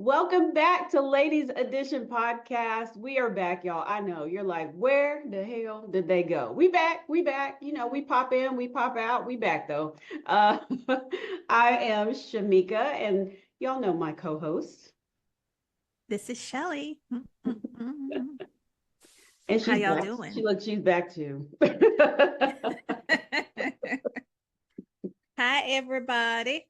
Welcome back to Ladies Edition Podcast. We are back, y'all. I know you're like, where the hell did they go? We back, we back. You know, we pop in, we pop out. We back though. Uh, I am Shameika, and y'all know my co-host. This is Chelley. And How she's y'all back. doing? She's back too. Hi, everybody.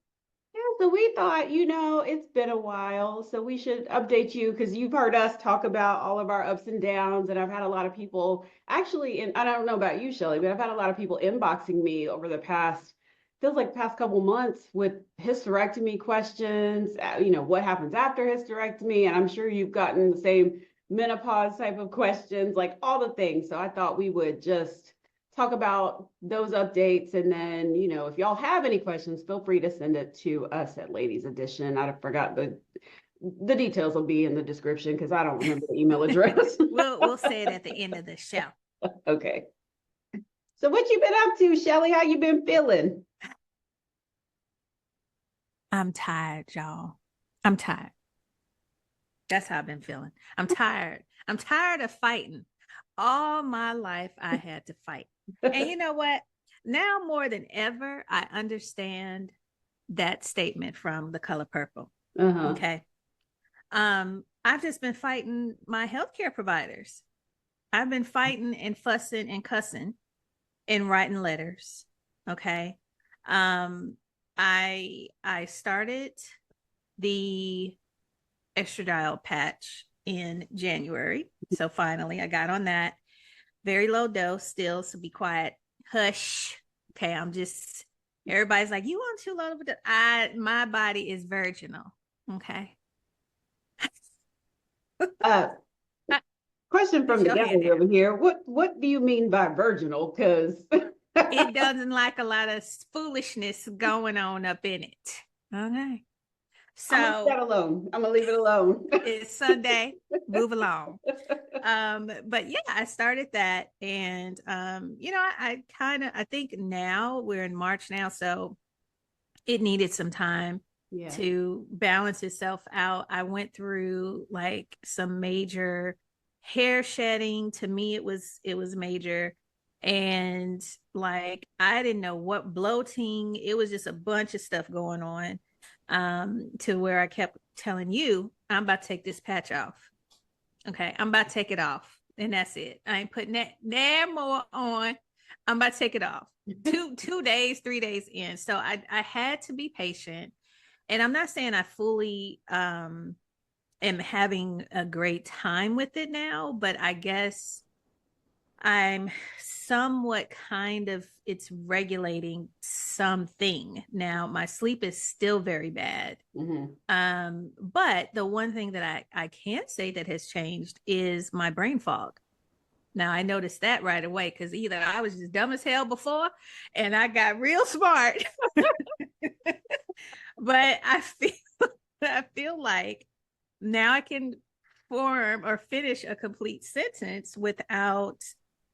Yeah, so we thought, it's been a while, so we should update you because you've heard us talk about all of our ups and downs, and I've had a lot of people actually, and I don't know about you, Shelley, but I've had a lot of people inboxing me over the past, feels like past couple months with hysterectomy questions, what happens after hysterectomy, and I'm sure you've gotten the same menopause type of questions, like all the things. So I thought we would just talk about those updates. And then, if y'all have any questions, feel free to send it to us at Ladies Edition. I forgot the details will be in the description because I don't remember the email address. We'll say it at the end of the show. Okay. So what you been up to, Shelley? How you been feeling? I'm tired, y'all. I'm tired. That's how I've been feeling. I'm tired. I'm tired of fighting. All my life, I had to fight. And you know what? Now more than ever, I understand that statement from The Color Purple. Uh-huh. Okay. I've just been fighting my healthcare providers. I've been fighting and fussing and cussing and writing letters. Okay. I started the estradiol patch in January. So finally I got on that. Very low dose still, so be quiet. Hush. Okay, everybody's like, you on too low of a my body is virginal. Okay. Question from the gallery over here. What do you mean by virginal? Because it doesn't like a lot of foolishness going on up in it. Okay. So I'm gonna leave that alone. I'm gonna leave it alone. It's Sunday. Move along. But yeah, I started that, and I think now we're in March now, so it needed some time to balance itself out. I went through like some major hair shedding. To me, it was major. And like I didn't know what bloating, it was just a bunch of stuff going on. To where I kept telling you, I'm about to take this patch off. Okay, I'm about to take it off, and that's it. I ain't putting that more on. I'm about to take it off. 2 days, 3 days in. So I had to be patient, and I'm not saying I fully am having a great time with it now, but I guess I'm somewhat it's regulating something. Now my sleep is still very bad. Mm-hmm. But the one thing that I can say that has changed is my brain fog. Now I noticed that right away because either I was just dumb as hell before and I got real smart. But I feel like now I can form or finish a complete sentence without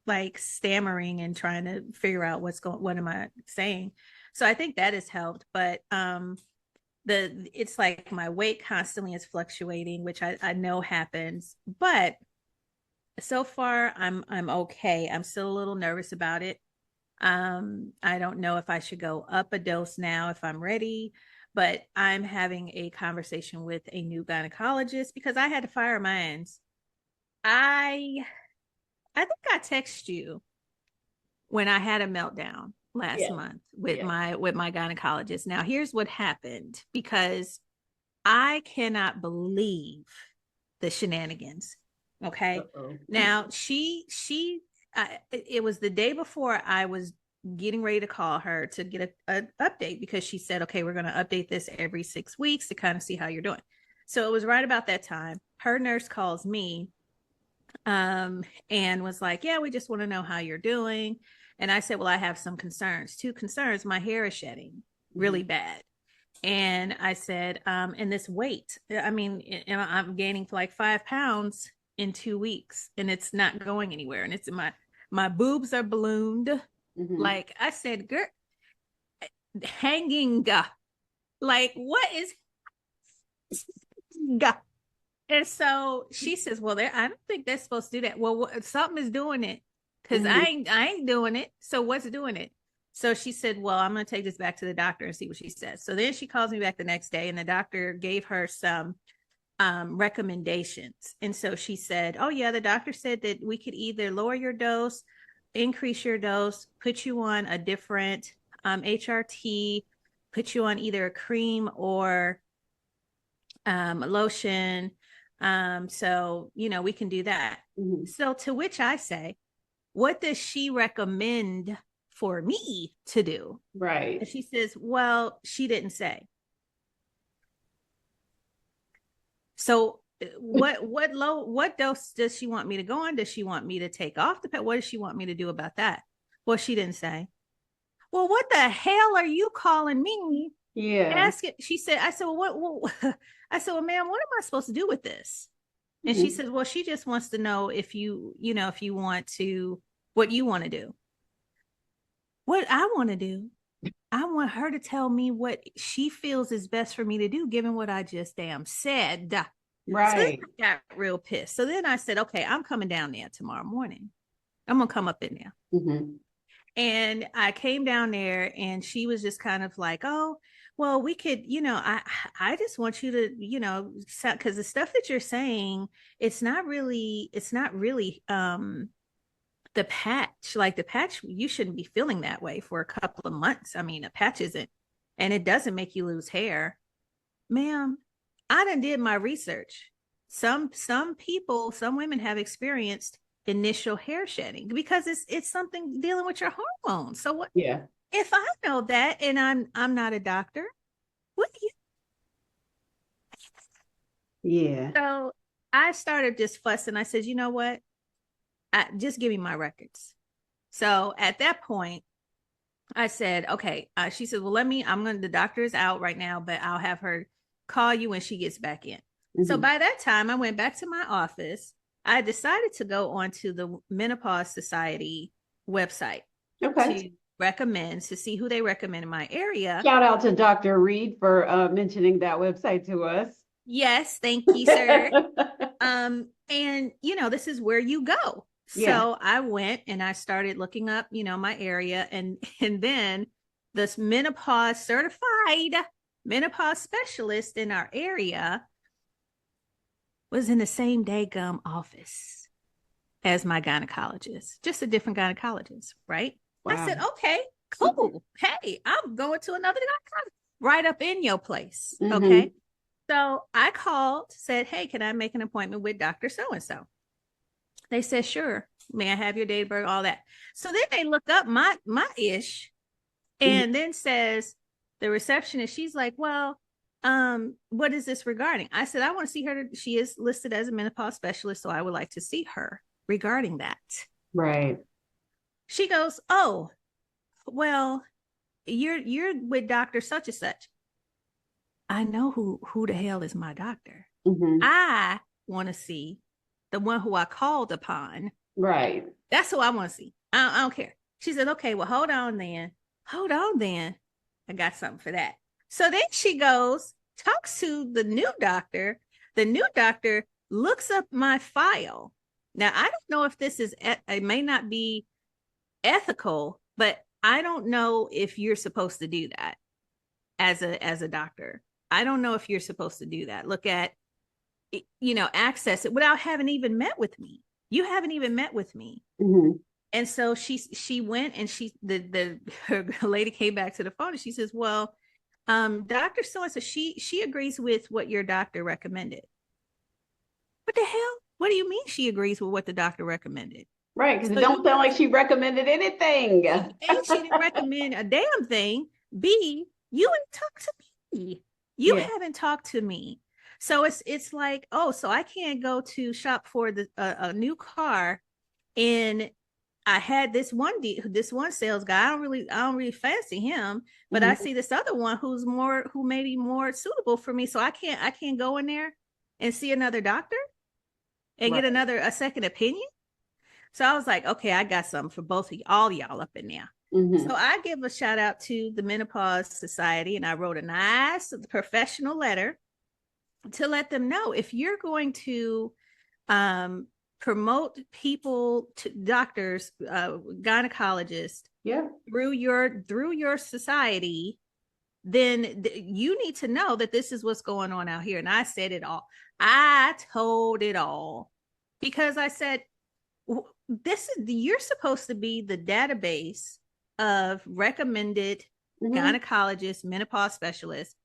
like stammering and trying to figure out what am I saying. So I think that has helped. But it's like my weight constantly is fluctuating, which I know happens, but so far I'm okay. I'm still a little nervous about it. I don't know if I should go up a dose now if I'm ready, but I'm having a conversation with a new gynecologist because I had to fire mine. I think I texted you when I had a meltdown last month with my gynecologist. Now, here's what happened because I cannot believe the shenanigans. Okay. Uh-oh. Now it was the day before I was getting ready to call her to get an update because she said, okay, we're going to update this every 6 weeks to kind of see how you're doing. So it was right about that time. Her nurse calls me and was like, yeah, we just want to know how you're doing. And I said, well, I have some concerns. 2 concerns. My hair is shedding really bad. And I said, and this weight, I mean, I'm gaining like 5 pounds in 2 weeks and it's not going anywhere. And it's my boobs are ballooned. Mm-hmm. Like I said, girl, hanging, like what is And so she says, well, I don't think they're supposed to do that. Well, something is doing it because Hmm. I ain't doing it. So what's doing it? So she said, well, I'm going to take this back to the doctor and see what she says. So then she calls me back the next day and the doctor gave her some recommendations. And so she said, oh, yeah, the doctor said that we could either lower your dose, increase your dose, put you on a different HRT, put you on either a cream or lotion. So, we can do that. Hmm. So, to which I say, what does she recommend for me to do? Right. And she says, well, she didn't say. So, what dose does she want me to go on? Does she want me to take off the pet? What does she want me to do about that? Well, she didn't say. Well, what the hell are you calling me? Yeah. Ask it. She said, I said, well, I said, well, ma'am, what am I supposed to do with this? And she Hmm. says, well, she just wants to know if if you want to, what you want to do. What I want to do, I want her to tell me what she feels is best for me to do, given what I just damn said. So then Right. I got real pissed. So then I said, okay, I'm coming down there tomorrow morning. I'm going to come up in there. Hmm. And I came down there and she was just kind of like, oh, well, we could, I just want you to, because the stuff that you're saying, it's not really the patch. Like the patch, you shouldn't be feeling that way for a couple of months. I mean, a patch isn't, and it doesn't make you lose hair. Ma'am, I done did my research. Some people, some women have experienced initial hair shedding because it's something dealing with your hormones. So what Yeah. if I know that and I'm not a doctor? What do you Yeah. so I started just fussing. I said, you know what? Just give me my records. So at that point, I said, okay. She said, well, the doctor is out right now, but I'll have her call you when she gets back in. So Hmm. by that time, I went back to my office. I decided to go onto the Menopause Society website Okay. to to see who they recommend in my area. Shout out to Dr. Reed for mentioning that website to us. Yes, thank you, sir. And this is where you go. Yeah. So I went and I started looking up, my area and then this menopause certified menopause specialist in our area was in the same day gum office as my gynecologist, just a different gynecologist, right? I said, Wow. okay, cool. Hey, I'm going to another gynecologist right up in your place. Hmm. Okay. So I called, said, hey, can I make an appointment with Dr. So and so? They said, sure. May I have your date of birth, all that. So then they look up my ish and then says the receptionist, she's like, well, what is this regarding? I said, I want to see her. She is listed as a menopause specialist, so I would like to see her regarding that. Right. She goes, oh, well, you're with Dr. Such and such. I know who the hell is my doctor. Hmm. I want to see the one who I called upon. Right. That's who I want to see. I don't care. She said, okay, well, hold on then. Hold on then. I got something for that. So then she goes, talks to the new doctor. The new doctor looks up my file. Now, I don't know if it may not be ethical, but I don't know if you're supposed to do that as a doctor. I don't know if you're supposed to do that. Look at, access it without having even met with me. You haven't even met with me. Hmm. And so she went and her lady came back to the phone and she says, well, Dr. So and so, she agrees with what your doctor recommended. What the hell? What do you mean she agrees with what the doctor recommended? Right. Because it So don't sound like she recommended anything. A, she didn't recommend a damn thing. B, you ain't talked to me. You Yeah. haven't talked to me. So it's like, oh, so I can't go to shop for a new car and I had this one sales guy. I don't really fancy him, but I Hmm. see this other one who may be more suitable for me. So I can't go in there and see another doctor and get Right. a second opinion. So I was like, okay, I got something for both of all y'all up in there. So Hmm. I give a shout out to the Menopause Society, and I wrote a nice professional letter to let them know, if you're going to um, promote people to doctors, gynecologists Yeah. through your society, then you need to know that this is what's going on out here. And I said it all. I told it all because I said, this is, you're supposed to be the database of recommended Hmm. gynecologists, menopause specialists.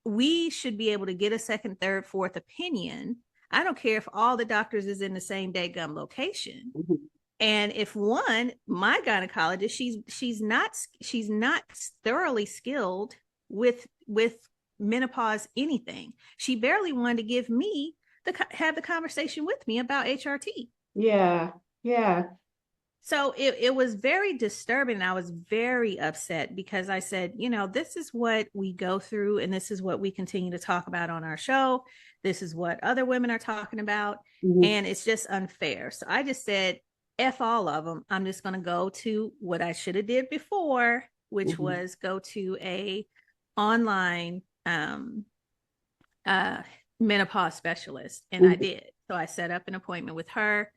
We should be able to get a second, third, fourth opinion. I don't care if all the doctors is in the same gum location. Hmm. And if one, my gynecologist, she's not thoroughly skilled with menopause anything. She barely wanted to give me have the conversation with me about HRT. Yeah. Yeah. So it was very disturbing. I was very upset because I said, this is what we go through, and this is what we continue to talk about on our show. This is what other women are talking about, Hmm. and it's just unfair. So I just said, F all of them. I'm just going to go to what I should have did before, which Hmm. was go to a online uh, menopause specialist, and I Hmm. did. So I set up an appointment with her.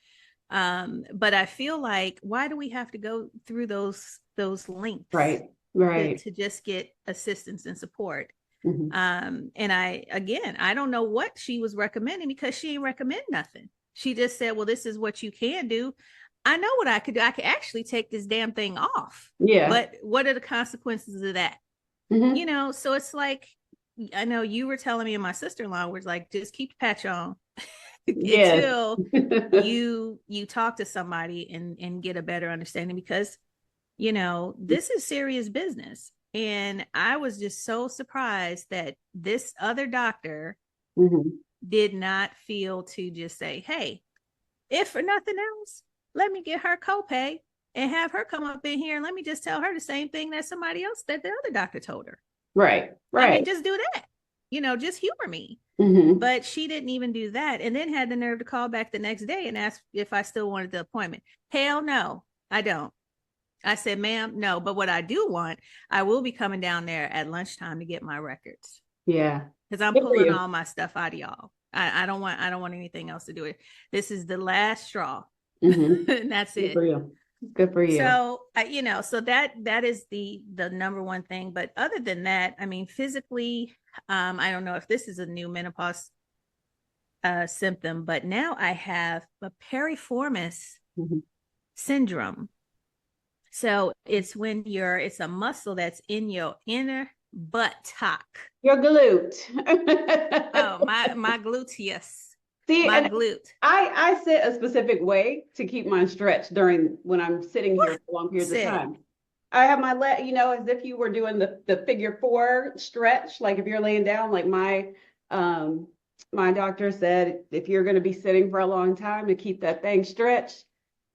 But I feel like, why do we have to go through those links Right. Right. to just get assistance and support? Hmm. And I don't know what she was recommending, because she didn't recommend nothing. She just said, well, this is what you can do. I know what I could do. I could actually take this damn thing off. Yeah. But what are the consequences of that? Hmm. So it's like, I know you were telling me, and my sister-in-law was like, just keep the patch on Yes. until you talk to somebody and get a better understanding, because this is serious business. And I was just so surprised that this other doctor Hmm. did not feel to just say, hey, if for nothing else, let me get her copay and have her come up in here and let me just tell her the same thing that somebody else, that the other doctor told her. Right. I mean, Right. just do that, just humor me. Hmm. But she didn't even do that, and then had the nerve to call back the next day and ask if I still wanted the appointment. Hell no, I don't. I said, ma'am, no, but what I do want, I will be coming down there at lunchtime to get my records, Yeah. because I'm Good for pulling you. all my stuff out of y'all. I don't want anything else to do it. This is the last straw. Hmm. And that's Good it. for you. Good for you. So so that is the number one thing. But other than that, I mean, physically, I don't know if this is a new menopause symptom, but now I have a piriformis Hmm. syndrome. So it's a muscle that's in your inner buttock. Your glute. Oh, my gluteus, See, my and glute. I sit a specific way to keep mine stretched during when I'm sitting here What? for long periods of Sit. time. I have my leg, as if you were doing the figure four stretch, like if you're laying down, like um my doctor said, if you're going to be sitting for a long time, to keep that thing stretched,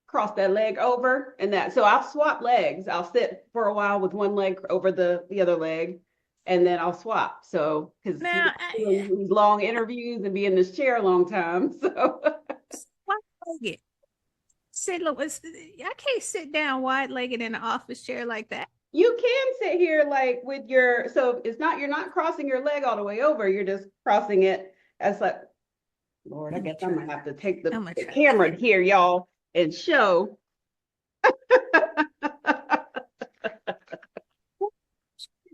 cross that leg over and that. So I'll swap legs. I'll sit for a while with one leg over the other leg, and then I'll swap. So because Now, doing these long interviews and be in this chair a long time, so wide-legged. Sit. Look, I can't sit down wide-legged in an office chair like that. you can sit here like with your. So it's not, you're not crossing your leg all the way over. You're just crossing it as like. Lord, I Let me guess I'm try. gonna have to take I'm the, gonna the try. camera here, y'all, and show.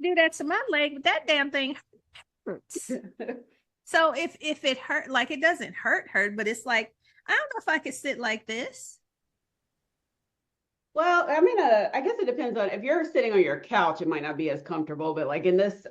Do that to my leg, but that damn thing hurts. So if it hurt, like, it doesn't hurt, but it's like, I don't know if I could sit like this. Well, I mean, I guess it depends on if you're sitting on your couch, it might not be as comfortable, but like in this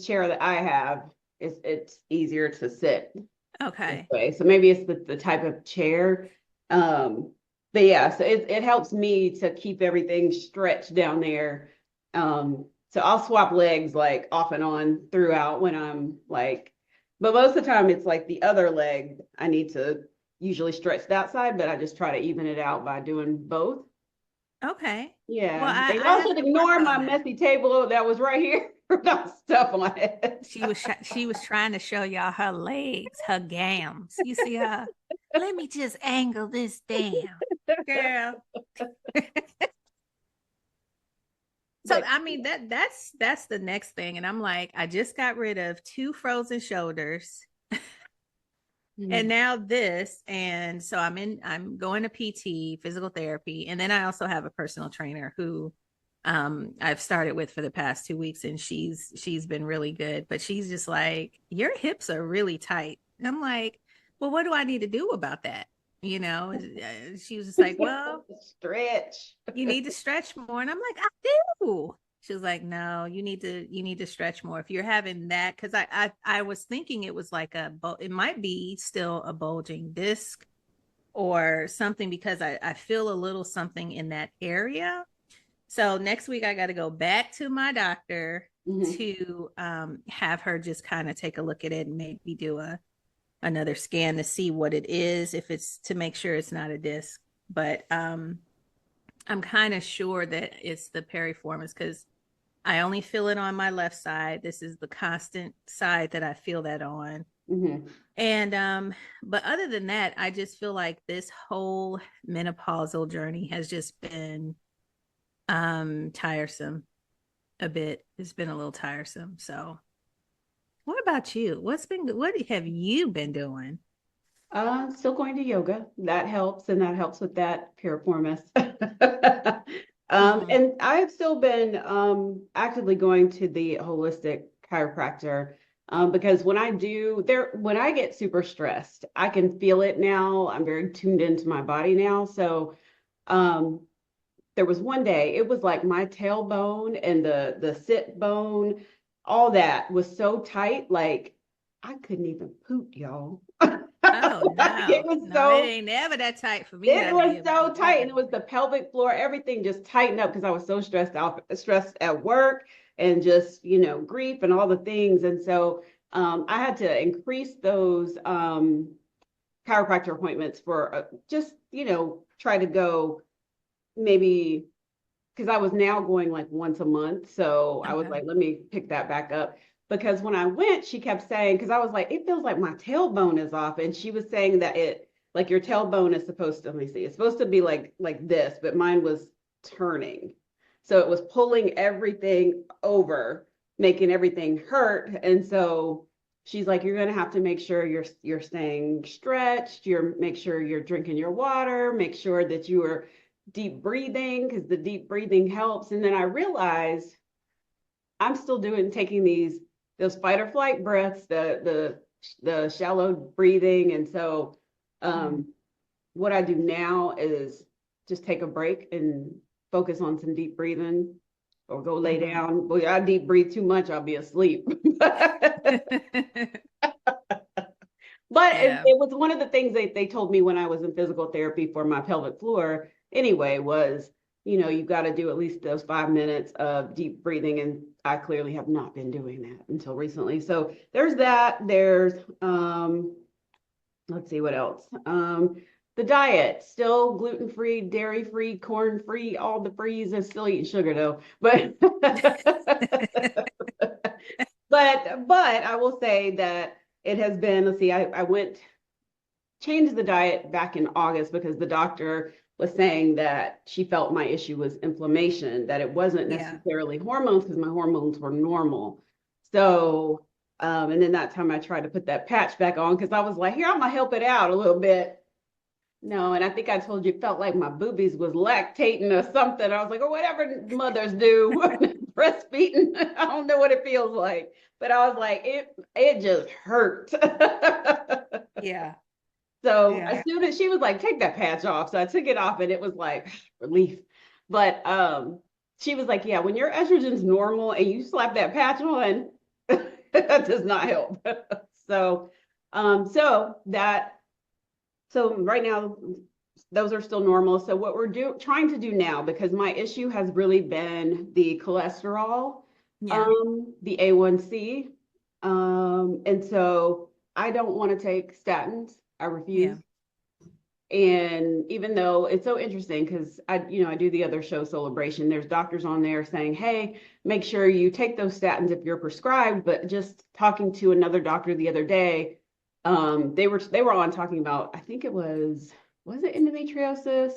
chair that I have, it's easier to sit this Okay. way. So maybe it's the type of chair. Um, but yeah, so it helps me to keep everything stretched down there. So I'll swap legs like off and on throughout when I'm like, but most of the time it's like the other leg I need to usually stretch that side, but I just try to even it out by doing both. Okay. Well, Yeah. I And I y'all have should to work ignore my on that. messy table that was right here without stuff on it. She was trying to show y'all her legs, her gams. You see her? Let me just angle this down, girl. So But I mean that's the next thing. And I'm like, I just got rid of two frozen shoulders and mm, now this. And so I'm going to PT, physical therapy, and then I also have a personal trainer who I've started with for the past 2 weeks, and she's been really good. But she's just like, your hips are really tight. And I'm like, well, what do I need to do about that? You know, she was just like, well, stretch. you need to stretch more. And I'm like, I do. She was like, no, you need to stretch more. If you're having that, because I was thinking it was like it might be still a bulging disc or something because I feel a little something in that area. So next week I got to go back to my doctor Mhm. to have her just kind of take a look at it and maybe do another scan to see what it is, if it's to make sure it's not a disc. But I'm kind of sure that it's the piriformis because I only feel it on my left side. This is the constant side that I feel that on. Mhm. And but other than that, I just feel like this whole menopausal journey has just been tiresome a bit. It's been a little tiresome. So what about you? What have you been doing? Still going to yoga. That helps, and that helps with that piriformis. Mm-hmm. And I've still been actively going to the holistic chiropractor because when I get super stressed, I can feel it now. I'm very tuned into my body now. So um, there was one day, it was like my tailbone and the sit bone, all that was so tight, like I couldn't even poop, y'all. Oh Like no. No, it ain't never that tight for me it not to be was able to so do tight, and nothing. it was the pelvic floor, everything just tightened up because I was so stressed at work and just, grief and all the things. And so I had to increase those chiropractor appointments for just, try to go maybe because I was now going like once a month. So I was Okay. like, let me pick that back up. Because when I went, she kept saying, because I was like, it feels like my tailbone is off. And she was saying that like your tailbone is supposed to, let me see, it's supposed to be like this, but mine was turning. So it was pulling everything over, making everything hurt. And so she's like, you're gonna have to make sure you're staying stretched, make sure you're drinking your water, make sure that you are deep breathing because the deep breathing helps. And then I realized I'm still taking those fight or flight breaths, the shallow breathing. And so Mm-hmm. um, what I do now is just take a break and focus on some deep breathing or go lay Mm-hmm. down. Boy, I deep breathe too much, I'll be asleep. But Yeah. it was one of the things they told me when I was in physical therapy for my pelvic floor anyway was, you've got to do at least those 5 minutes of deep breathing. And I clearly have not been doing that until recently. So there's that. There's, let's see what else. The diet, still gluten-free, dairy-free, corn-free, all the frees, and still eating sugar though. But but I will say that it has been, let's see, I went changed the diet back in August because the doctor was saying that she felt my issue was inflammation, that it wasn't Yeah. necessarily hormones because my hormones were normal. So, and then that time I tried to put that patch back on because I was like, here, I'm gonna help it out a little bit. No, and I think I told you it felt like my boobies was lactating or something. I was like, or whatever mothers do, breastfeeding. I don't know what it feels like, but I was like, it just hurt. Yeah. So Yeah. as soon as she was like, take that patch off. So I took it off and it was like relief. But she was like, yeah, when your estrogen's normal and you slap that patch on, that does not help. So so that so right now those are still normal. So what we're trying to do now, because my issue has really been the cholesterol, Yeah. the A1C. And so I don't want to take statins. I Yeah. refuse. And even though it's so interesting because I do the other show Celebration, there's doctors on there saying, hey, make sure you take those statins if you're prescribed. But just talking to another doctor the other day, they were on talking about, I think was it endometriosis?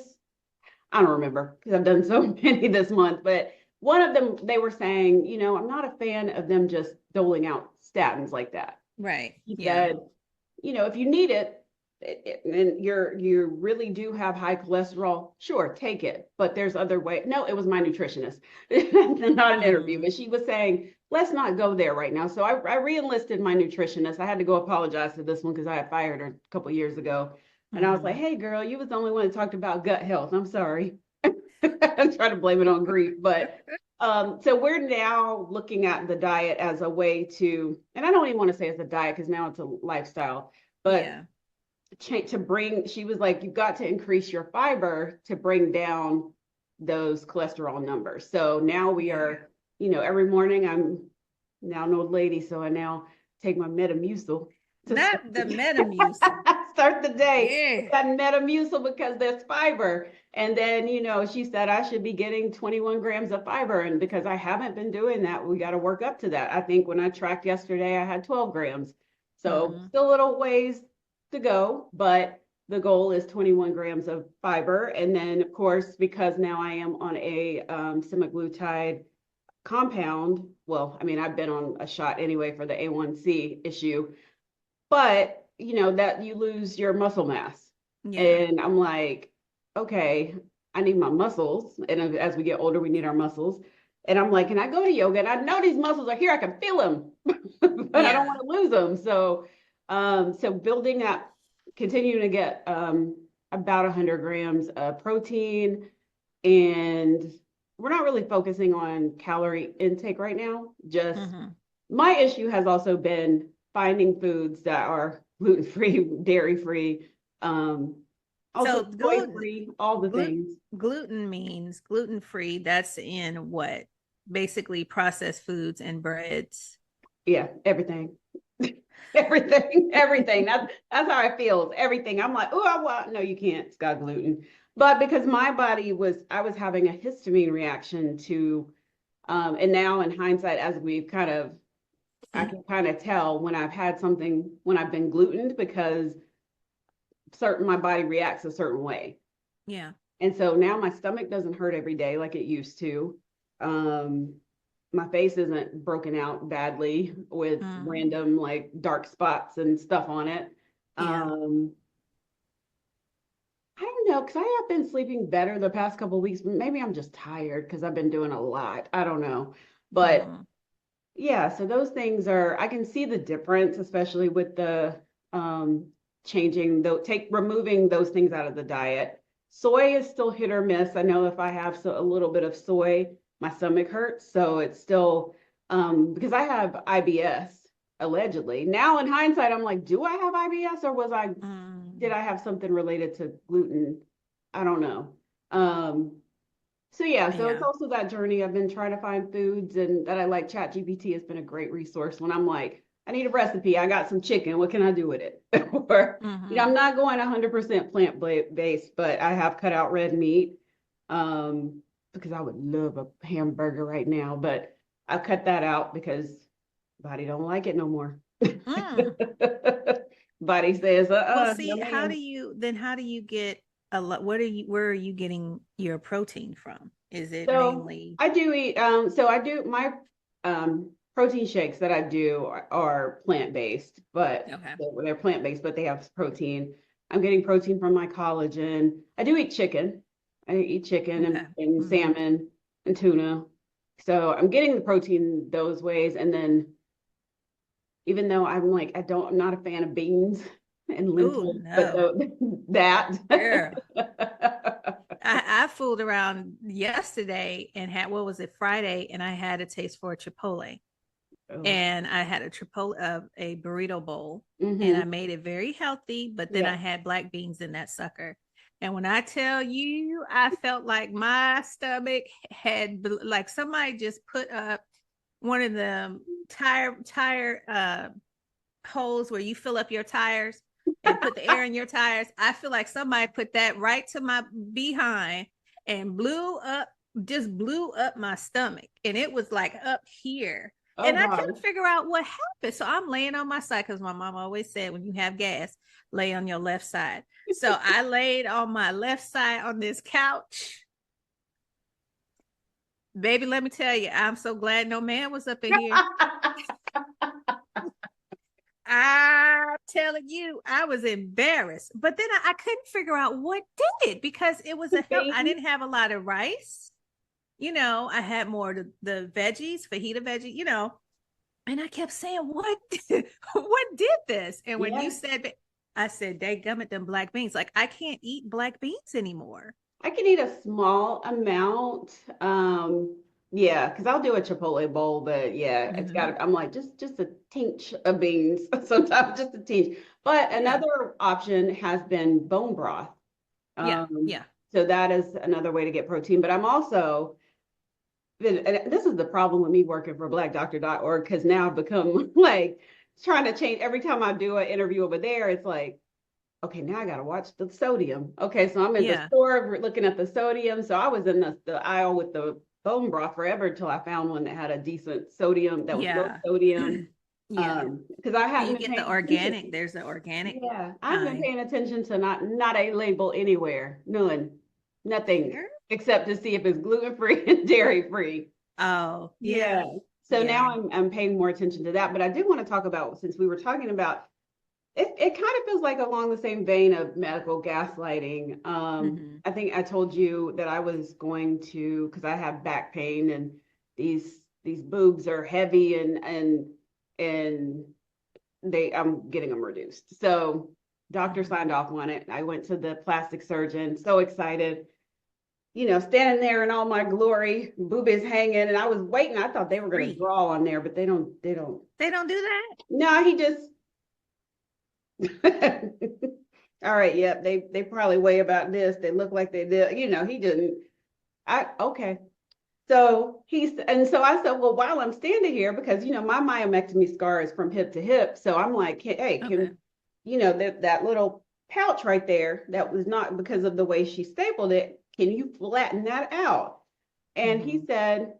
I don't remember because I've done so many this month, but one of them, they were saying, I'm not a fan of them just doling out statins like that. Right. He Yeah. said, if you need it, and you really do have high cholesterol, sure, take it. But there's other way. No, it was my nutritionist, not an interview, Mm-hmm. but she was saying, let's not go there right now. So I re-enlisted my nutritionist. I had to go apologize to this one because I had fired her a couple of years ago. And I was like, Mm-hmm. hey girl, you was the only one that talked about gut health. I'm sorry. I'm trying to blame it on grief, but so we're now looking at the diet as a way to, and I don't even want to say it's a diet because now it's a lifestyle, but Yeah. to bring, she was like, you've got to increase your fiber to bring down those cholesterol numbers. So now we Yeah. are, every morning I'm now an old lady, so I now take my Metamucil to start Not the the, Metamucil. start the day with Yeah. that Metamucil because there's fiber. And then, she said I should be getting 21 grams of fiber. And because I haven't been doing that, we got to work up to that. I think when I tracked yesterday, I had 12 grams. So Mm-hmm. still a little ways to go, but the goal is 21 grams of fiber. And then, of course, because now I am on a semaglutide compound, well, I mean, I've been on a shot anyway for the A1C issue, but that you lose your muscle mass. Yeah. And I'm like, okay, I need my muscles. And as we get older, we need our muscles. And I'm like, can I go to yoga? And I know these muscles are here. I can feel them, but I don't Yeah. want to lose them. So building that, continuing to get about 100 grams of protein, and we're not really focusing on calorie intake right now. Just Mm-hmm. my issue has also been finding foods that are gluten free, dairy free, also So soy free, all the gluten things. gluten means gluten free. That's in what? Basically processed foods and breads. Yeah, everything. Everything. That's how I feel. It's everything. I'm like, oh, I want. No, you can't. It's got gluten. But because my body I was having a histamine reaction to, and now in hindsight, as we've kind of, I can kind of tell when I've had something when I've been glutened because my body reacts a certain way. Yeah. And so now my stomach doesn't hurt every day like it used to. Um, my face isn't broken out badly with Mm-hmm. random like dark spots and stuff on it. Yeah. Um, I don't know because I have been sleeping better the past couple of weeks. Maybe I'm just tired because I've been doing a lot. I don't know. But Mm-hmm. yeah, so those things are, I can see the difference, especially with the um, changing, though, removing those things out of the diet. Soy is still hit or miss. I know if I have a little bit of soy, my stomach hurts. So it's still, because I have IBS allegedly. Now in hindsight, I'm like, do I have IBS or did Mm. I have something related to gluten? I don't know. Um, so yeah, so it's Yeah. also that journey. I've been trying to find foods and that I like. ChatGPT has been a great resource when I'm like, I need a recipe. I got some chicken. What can I do with it? Or, Mm-hmm. I'm not going 100% plant based, but I have cut out red meat because I would love a hamburger right now, but I cut that out because body don't like it no more. Mm. Body says, Well, no see, ma'am. how do you get a lot? Where are you getting your protein from? Is it So mainly I do eat. So I do my protein shakes that I do are plant based, but okay? they're plant based, but they have protein. I'm getting protein from my collagen. I do eat chicken. I eat chicken Okay. and Mm-hmm. salmon and tuna. So I'm getting the protein those ways. And then even though I'm like, I'm not a fan of beans and Oh lentils, but no, that. girl. I fooled around yesterday and had what was it Friday, and I had a taste for a Chipotle, Oh. and I had a burrito bowl, and I Mm-hmm. made it very healthy. But then I Yeah. had black beans in that sucker, and when I tell you, I felt like my stomach had like somebody just put up one of the tire holes where you fill up your tires and put the air in your tires. I feel like somebody put that right to my behind and blew up my stomach. And it was like up here. Oh And I couldn't God. figure out what happened. So I'm laying on my side because my mom always said when you have gas, lay on your left side. So I laid on my left side on this couch Baby, let me tell you, I'm so glad no man was up in here. I'm telling you, I was embarrassed. But then I couldn't figure out what did it because it was a hell. I Beans. didn't have a lot of rice. I had more of the veggies, fajita veggie, and I kept saying, what what did this? And when you Yeah. said, I said, they gummit them black beans. Like I can't eat black beans anymore. I can eat a small amount. Yeah, because I'll do a Chipotle bowl, but yeah, it's got Hmm. to, I'm like, just a tinge of beans, sometimes just a tinge. But Yeah. another option has been bone broth. Yeah. Um, Yeah. so that is another way to get protein. But I'm also, and this is the problem with me working for blackdoctor.org, because now I've become like trying to change every time I do an interview over there, it's like, okay, now I got to watch the sodium. Okay, so I'm in the Yeah. store looking at the sodium. So I was in the aisle with the bone broth forever until I found one that had a decent sodium, that was low Yeah. sodium. Yeah. Because I And hadn't you been get the paying attention. organic. There's the organic Yeah, I've been kind. paying attention to not a label anywhere, none, nothing, Sure. except to see if it's gluten free and dairy free. Oh, Yeah. yeah. So Yeah. now I'm paying more attention to that. But I did want to talk about, since we were talking about it kind of feels like along the same vein of medical gaslighting. Hmm. I think I told you that I was going to, because I have back pain and these boobs are heavy and I'm getting them reduced. So doctor Hmm. signed off on it. I went to the plastic surgeon, so excited, standing there in all my glory, boobies hanging, and I was waiting. I thought they were gonna Free. draw on there, but they don't. They don't do that? No, he just all right, yep. They probably weigh about this. They look like they did. He didn't. I okay. So I said, well, while I'm standing here, because my myomectomy scar is from hip to hip. So I'm like, hey, Okay. that little pouch right there, that was not because of the way she stapled it. Can you flatten that out? And he Hmm. said,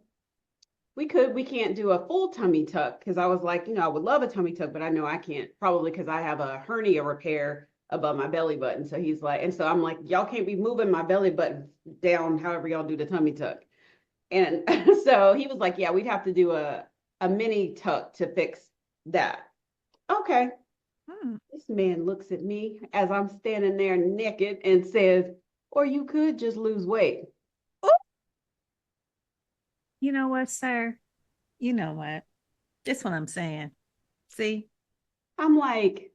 we can't do a full tummy tuck, because I was like, I would love a tummy tuck, but I know I can't, probably because I have a hernia repair above my belly button. So he's like, and so I'm like, y'all can't be moving my belly button down however y'all do the tummy tuck. And so he was like, yeah, we'd have to do a mini tuck to fix that. Okay. Hmm. This man looks at me as I'm standing there naked and says, or you could just lose weight. Ooh, you know what, sir? You know what? That's what I'm saying. See? I'm like,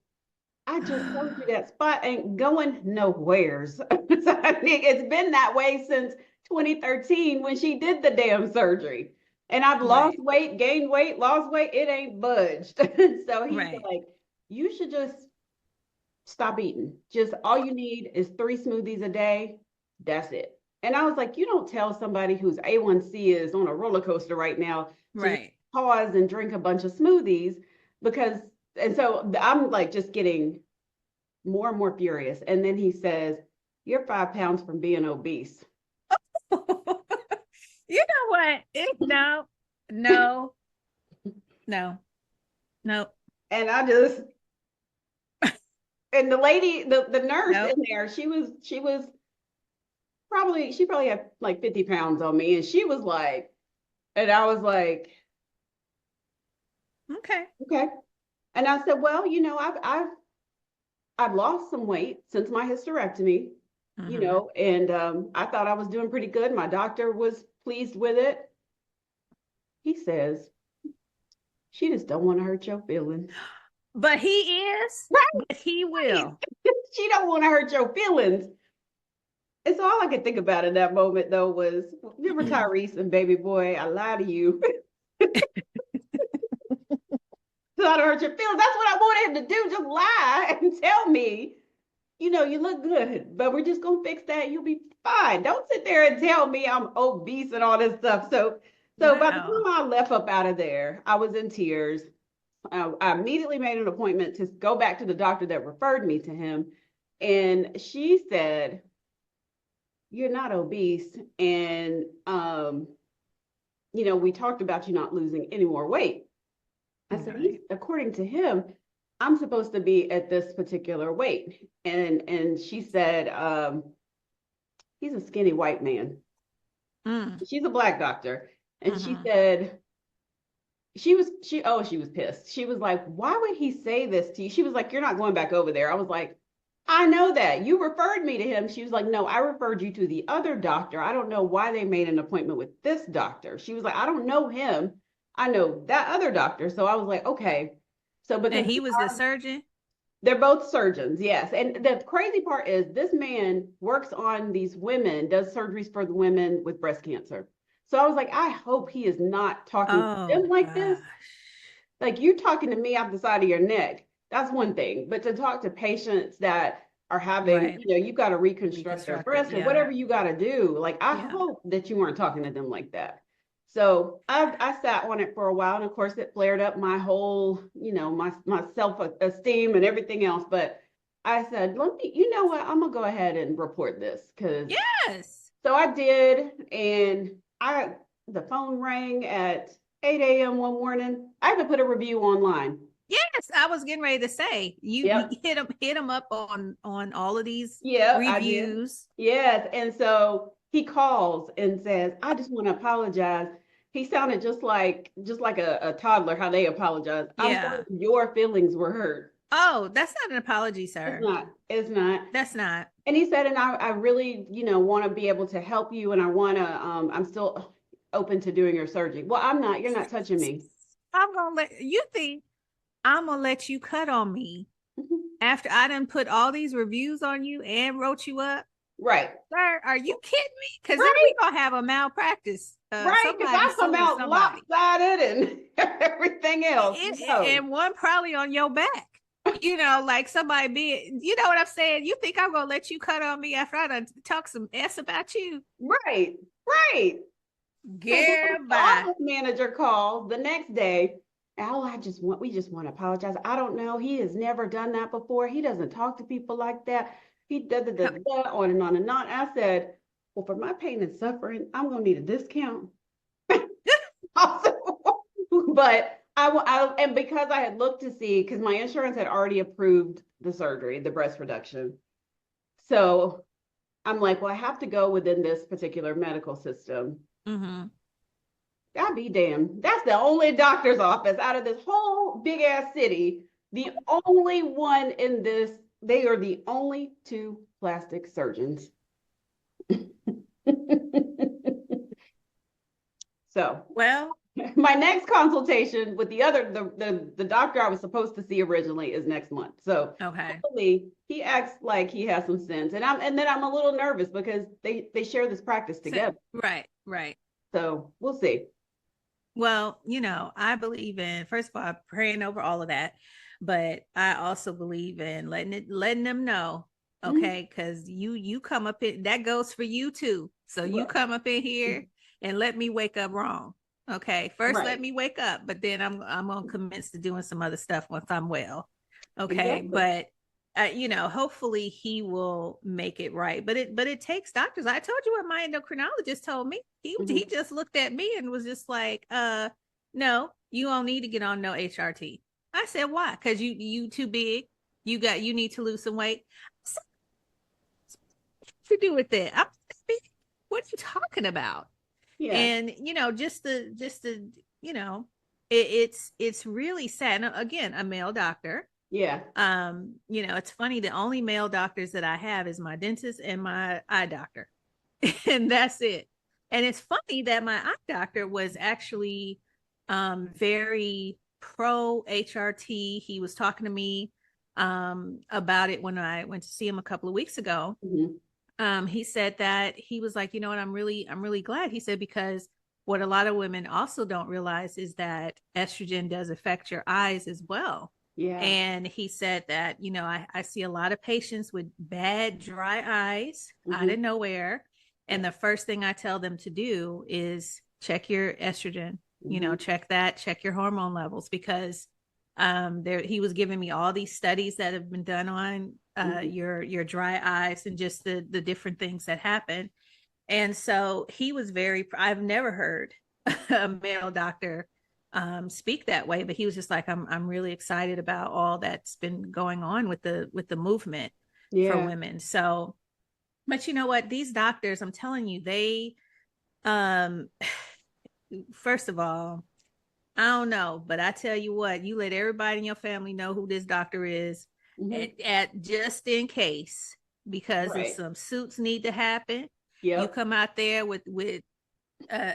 I just told you that spot ain't going nowheres. So, I mean, it's been that way since 2013 when she did the damn surgery. And I've lost Right. weight, gained weight, lost weight. It ain't budged. So he's Right. like, you should just stop eating. Just all you need is 3 smoothies a day. That's it. And I was like, you don't tell somebody whose A1C is on a roller coaster right now to just Right. pause and drink a bunch of smoothies, because, and so I'm like just getting more and more furious. And then he says, you're 5 pounds from being obese. You know what? No, no, no, no, And I just, and the lady, the nurse no. in there, she probably had like 50 pounds on me. And she was like, and I was like, Okay. okay. And I said, well, I've lost some weight since my hysterectomy, Hmm. and I thought I was doing pretty good. My doctor was pleased with it. He says, she just don't want to hurt your feelings. But he is, Right, but he right. will. She don't want to hurt your feelings. And so all I could think about in that moment though was, remember Tyrese and Baby Boy, I lie to you. So I don't hurt your feelings. That's what I wanted him to do. Just lie and tell me, you look good, but we're just gonna fix that. You'll be fine. Don't sit there and tell me I'm obese and all this stuff. So by the Wow. time I left up out of there, I was in tears. I immediately made an appointment to go back to the doctor that referred me to him, and she said, "You're not obese, and we talked about you not losing any more weight." I said, "He's Right. according to him, I'm supposed to be at this particular weight," and she said, "He's a skinny white man." Mm. She's a black doctor. And she Mm-hmm. said, she was pissed. She was like, why would he say this to you? She was like, you're not going back over there. I was like, I know that. You referred me to him. She was like, no, I referred you to the other doctor. I don't know why they made an appointment with this doctor. She was like, I don't know him. I know that other doctor. So I was like, okay. So And because he was the surgeon. they're both surgeons, yes. And the crazy part is this man works on these women, does surgeries for the women with breast cancer. So I was like, I hope he is not talking to them Oh like this. gosh. Like you talking to me off the side of your neck. That's one thing. But to talk to patients that are having, Right. you've got to reconstruct their Reconstructed. breast or Yeah. whatever you got to do. Like I Yeah. hope that you weren't talking to them like that. So I sat on it for a while, and of course it flared up my whole, my self esteem and everything else. But I said, let me, you know what, I'm gonna go ahead and report this because Yes. so I did, and the phone rang at 8 a.m. one morning. I even put a review online. Yes, I was getting ready to say you Yep. hit him up on all of these Yep, I did. reviews. Yes. And so he calls and says, I just want to apologize. He sounded just like a toddler, how they apologize. I'm sorry Yeah. your feelings were hurt. Oh, that's not an apology, It's sir. not. It's not. That's not. And he said, and I really, want to be able to help you, and I want to, I'm still open to doing your surgery. Well, I'm not. You're not touching me. I'm gonna let you think I'm gonna let you cut on me after I done put all these reviews on you and wrote you up. Right. Sir, are you kidding me? Because then Right. we gonna have a malpractice. Right. Because Somebody I come suing out somebody. lopsided and everything else. No. And one probably on your back. Like somebody being, you know what I'm saying? You think I'm gonna let you cut on me after I done talk some S about you? Right. Right. So then the Goodbye. office manager called the next day. Oh, we just want to apologize. I don't know. He has never done that before. He doesn't talk to people like that. He on and on and on. I said, well, for my pain and suffering, I'm going to need a discount. But and because I had looked to see, because my insurance had already approved the surgery, the breast reduction. So I'm like, well, I have to go within this particular medical system. Mm-hmm. God be damned. That's the only doctor's office out of this whole big ass city. The only one in this, they are the only two plastic surgeons. So Well, my next consultation with the doctor I was supposed to see originally is next month. So okay. hopefully he acts like he has some sense. And then I'm a little nervous because they share this practice together. Right, right. So we'll see. Well, I believe in, first of all, praying over all of that, but I also believe in letting them know, Mhm. okay, because you come up in, that goes for you too. So you Right. come up in here and let me wake up wrong. Okay. First let Right. me wake up, but then I'm gonna commence to doing some other stuff once I'm well. Okay. Exactly. But hopefully he will make it right. But it takes doctors. I told you what my endocrinologist told me. He Mhm. just looked at me and was just like, no, you don't need to get on no HRT. I said, why? Because you too big. You need to lose some weight. To do with that? What are you talking about? Yeah. And just the it's really sad. Now, again, a male doctor. Yeah. It's funny, the only male doctors that I have is my dentist and my eye doctor. And that's it. And it's funny that my eye doctor was actually very pro HRT. He was talking to me about it when I went to see him a couple of weeks ago. Mhm. He said that he was like, what, I'm really glad. He said, because what a lot of women also don't realize is that estrogen does affect your eyes as well. Yeah. And he said that, I see a lot of patients with bad dry eyes out of Mhm. Yeah. nowhere. And the first thing I tell them to do is check your estrogen, Mhm. check your hormone levels, because he was giving me all these studies that have been done on Mhm. your dry eyes and just the different things that happen. And so he was I've never heard a male doctor speak that way, but he was just like, I'm really excited about all that's been going on with the movement for Yeah. women. So, but you know what, these doctors, I'm telling you, Um, first of all, I don't know, but I tell you what, you let everybody in your family know who this doctor is Hmm. at just in case, because if Right. some suits need to happen, you Yep. come out there with uh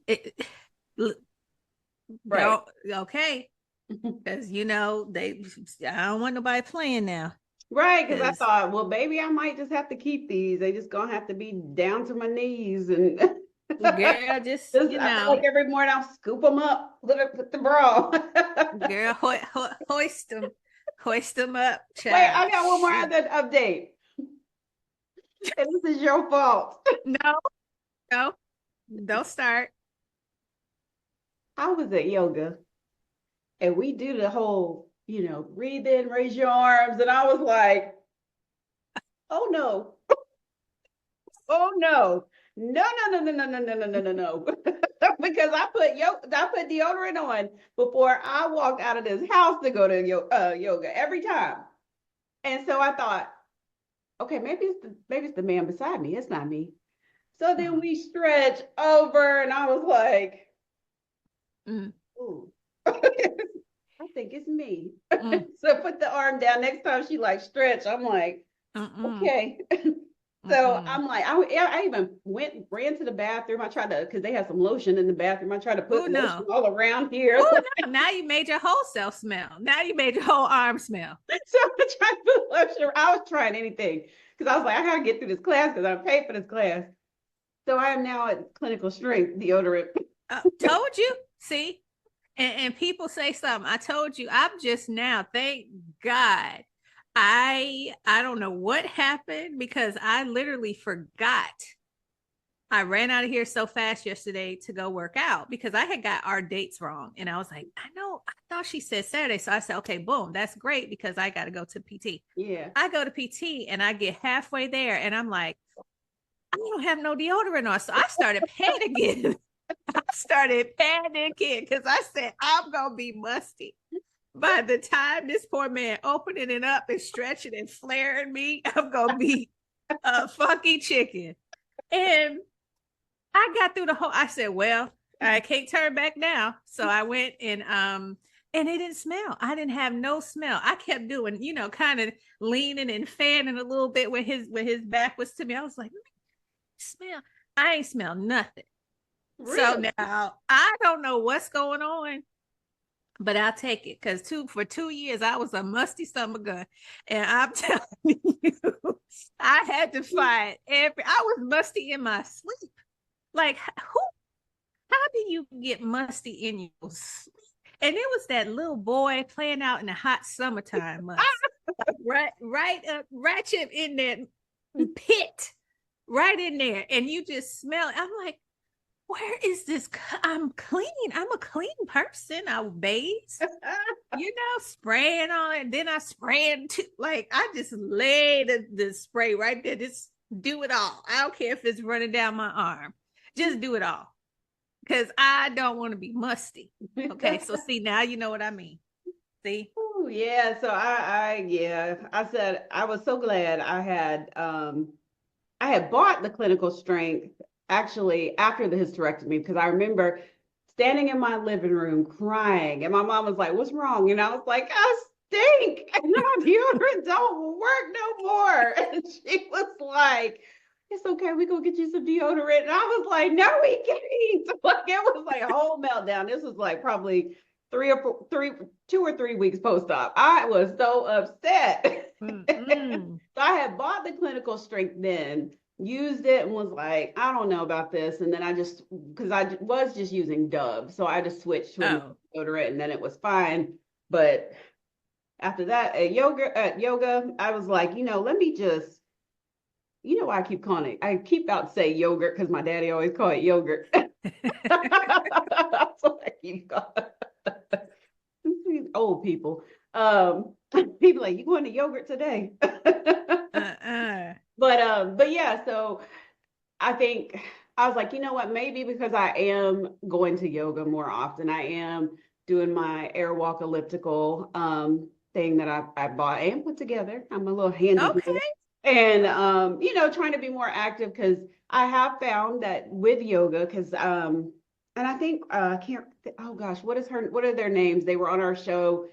it, Right. don't okay, because you know they I don't want nobody playing now. Right, because I Because thought, well, baby, I might just have to keep these. They just gonna have to be down to my knees, and girl, just just you I feel like know, every morning I'll scoop them up, put the bra. girl, hoist them up, Wait, child. I got one more Shoot. other update, and this is your fault. No, no, don't start. I was at yoga, and we do the whole, breathe in, raise your arms, and I was like, oh no, oh no. No, no, no, no, no, no, no, no, no, no, no. Because I put deodorant on before I walked out of this house to go to yoga every time. And so I thought, okay, maybe it's the man beside me. It's not me. So then Oh, we stretch over, and I was like, mm, ooh, I think it's me. mm, So put the arm down. Next time she like stretch, I'm like, mm, okay. So mm. I'm like, I even ran to the bathroom. I tried to, because they had some lotion in the bathroom. I tried to Oh put lotion no. all around here. Oh no. Now you made your whole self smell. Now you made your whole arm smell. So I tried to put lotion. I was trying anything because I was like, I gotta get through this class because I paid for this class. So I am now at clinical strength deodorant. Told you. See? And people say something. I told you. I'm just now. Thank God. I don't know what happened because I literally forgot. I ran out of here so fast yesterday to go work out because I had got our dates wrong. And I was like, I know, I thought she said Saturday. So I said, okay, boom, that's great because I got to go to PT. Yeah. I go to PT and I get halfway there and I'm like, I don't have no deodorant on. So I started panicking. I started panicking because I said, I'm going to be musty. By the time this poor man opening it up and stretching and flaring me, I'm going to be a funky chicken. And I got through the whole, I said, well, I can't turn back now. So I went and it didn't smell. I didn't have no smell. I kept doing, kind of leaning and fanning a little bit when his back was to me. I was like, smell. I ain't smell nothing. So Really? now I don't know what's going on, but I'll take it because for 2 years I was a musty stomach gun, and I'm telling you, I had to find I was musty in my sleep. Like who? How do you get musty in your sleep? And it was that little boy playing out in the hot summertime months, right up in that pit, right in there, and you just smell it. I'm like, where is this? I'm clean. I'm a clean person. I bathe, spraying on it. Then I spraying too. Like I just lay the spray right there. Just do it all. I don't care if it's running down my arm. Just do it all. Because I don't want to be musty. Okay. So see, now you know what I mean. See? Oh yeah. So yeah, I said I was so glad I had bought the clinical strength actually after the hysterectomy because I remember standing in my living room crying, and my mom was like, "What's wrong?" And I was like, "I stink, and my deodorant don't work no more." And she was like, "It's okay, we gonna get you some deodorant." And I was like, "No, we can't." Like it was like a whole meltdown. This was like probably 2 or 3 weeks post-op. I was so upset. Mm-mm. So I had bought the clinical strength then, used it and was like, I don't know about this. And then because I was just using Dove. So I just switched to another Oh. deodorant and then it was fine. But after that, at yoga, I was like, let me just, why I keep calling it, I keep out to say yogurt because my daddy always called it yogurt. So I keep calling these old people. People like, you going to yogurt today? Uh-uh. But yeah, so I think I was like, you know what? Maybe because I am going to yoga more often, I am doing my airwalk elliptical thing that I bought and put together. I'm a little handy Okay. dandy. And trying to be more active because I have found that with yoga, because and I think I can't oh gosh, what are their names? They were on our show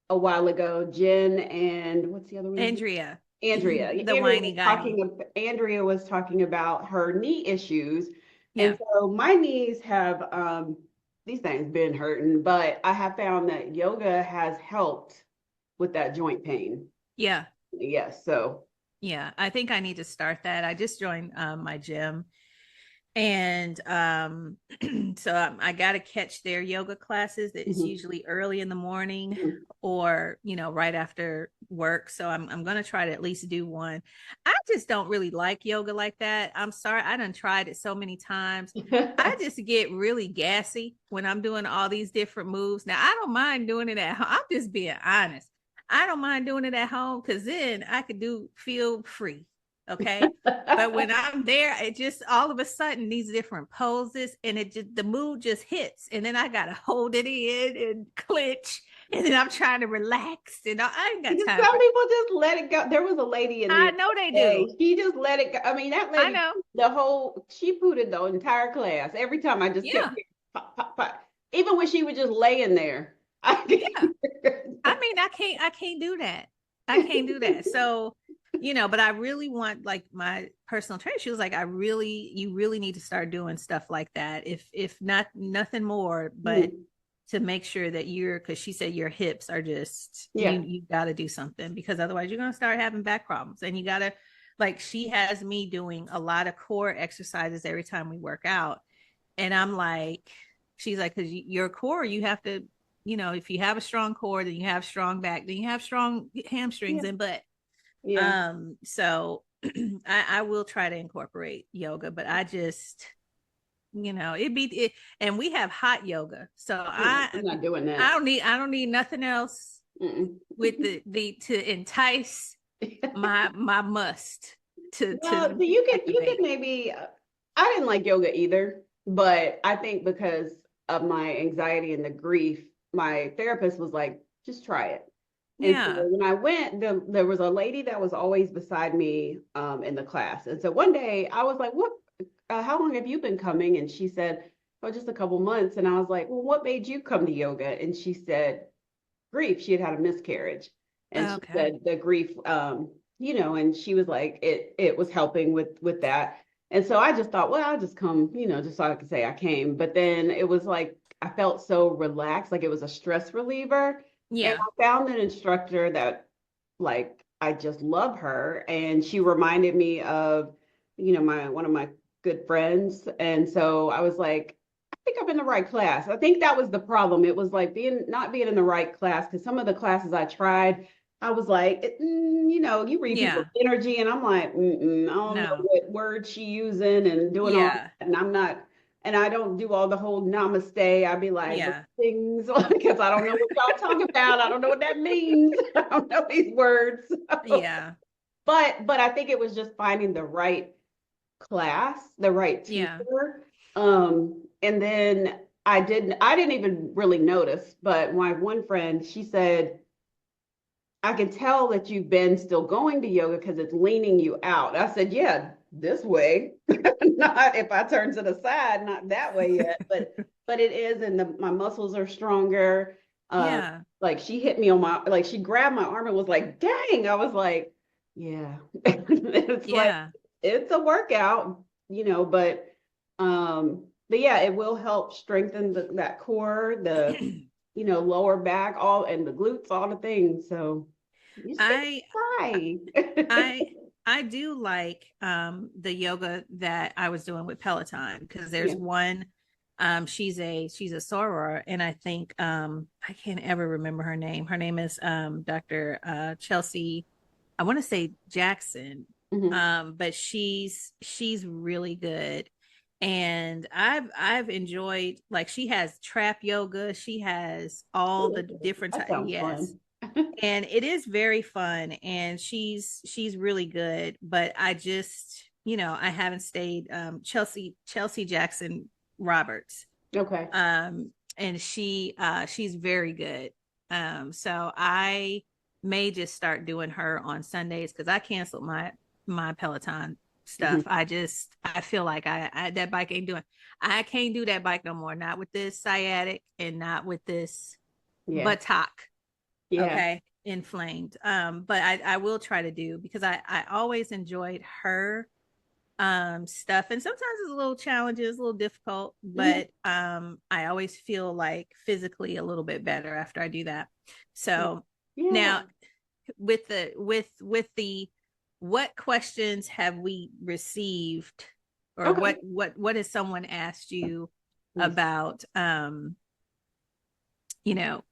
a while ago, Jen and what's the other one's name? Andrea, Andrea. the whiny guiney. Andrea was talking about her knee issues. And Yeah, so my knees have these things been hurting, but I have found that yoga has helped with that joint pain. yeah, Yes, so yeah. I think I need to start that. I just joined my gym, and so I got to catch their yoga classes. It's mhm. usually early in the morning Mhm. or right after work, so I'm gonna try to at least do one. I just don't really like yoga like that. I'm sorry, I done tried it so many times. I just get really gassy when I'm doing all these different moves. Now I don't mind doing it at home. I'm just being honest. I don't mind doing it at home because then I could feel free. Okay. But when I'm there, it just all of a sudden these different poses and it just the mood just hits. And then I gotta hold it in and clench. And then I'm trying to relax. And I ain't got time Some for people just let it go. There was a lady in I there know they today. do. She just let it go. I mean, that I lady, know. she pooted the entire class. Every time I just kept Yeah. hearing pop, pop, pop. Even when she was just laying there. Yeah. I mean, I can't do that. I can't do that. So, but I really want like my personal trainer. She was like, you really need to start doing stuff like that. If not nothing more, but Mhm. to make sure that because she said your hips are just Yeah. you got to do something because otherwise you're gonna start having back problems and you gotta like she has me doing a lot of core exercises every time we work out and I'm like she's like because your core you have to if you have a strong core then you have strong back then you have strong hamstrings Yeah. and butt Yeah. so I will try to incorporate yoga but I just it'd be it, and we have hot yoga. So I'm not doing I that. don't need nothing else Mm-mm. with the to entice my must Well, to so you could activate. maybe I didn't like yoga either, but I think because of my anxiety and the grief, my therapist was like, just try it. And so Yeah. when I went, there was a lady that was always beside me in the class. And so one day I was like, "What? How long have you been coming?" And she said, "Oh, just a couple months." And I was like, "Well, what made you come to yoga?" And she said, "Grief." She had had a miscarriage, and she Okay. said the grief, and she was like, it was helping with that. And so I just thought, well, I'll just come, just so I could say I came. But then it was like I felt so relaxed, like it was a stress reliever. And Yeah. I found an instructor that like I just love her and she reminded me of my one of my good friends and so I was like I think I'm in the right class. I think that was the problem. It was like being not being in the right class because some of the classes I tried I was like you read people's Yeah. energy and I'm like I don't know No. what words she using and doing all Yeah. that and I'm not and I don't do all the whole namaste. I'd be like, Yeah. things because I don't know what y'all talk about. I don't know what that means. I don't know these words. Yeah. But I think it was just finding the right class, the right Yeah. teacher. And then I didn't even really notice, but my one friend, she said, I can tell that you've been still going to yoga because it's leaning you out. I said, yeah, this way. Not if I turn to the side, not that way yet, but it is, and my muscles are stronger. Yeah. Like she hit me on my like she grabbed my arm and was like, dang. I was like, yeah. It's like Yeah. it's a workout, but yeah, it will help strengthen that core, the lower back, all and the glutes, all the things. So you just get I to try. I I do like the yoga that I was doing with Peloton because there's Yeah. one she's a soror and I think I can't ever remember her name. Her name is Dr. Chelsea I want to say Jackson. Hmm. But she's really good. And I've enjoyed like she has trap yoga, she has all the Ooh, different that sounds yes fun. and it is very fun and she's really good but I just I haven't stayed Chelsea Jackson Roberts Okay. and she's very good so I may just start doing her on Sundays because I canceled my Peloton stuff. Hmm. I feel like I that bike ain't doing. I can't do that bike no more. Not with this sciatic and not with this Yeah. buttock. Yeah. Okay, inflamed. But I will try to do, because I always enjoyed her stuff, and sometimes it's a little challenges, a little difficult, Hmm. but I always feel like physically a little bit better after I do that. So Yeah. now, with the what questions have we received, or Okay. what has someone asked you Let me see. about, you know,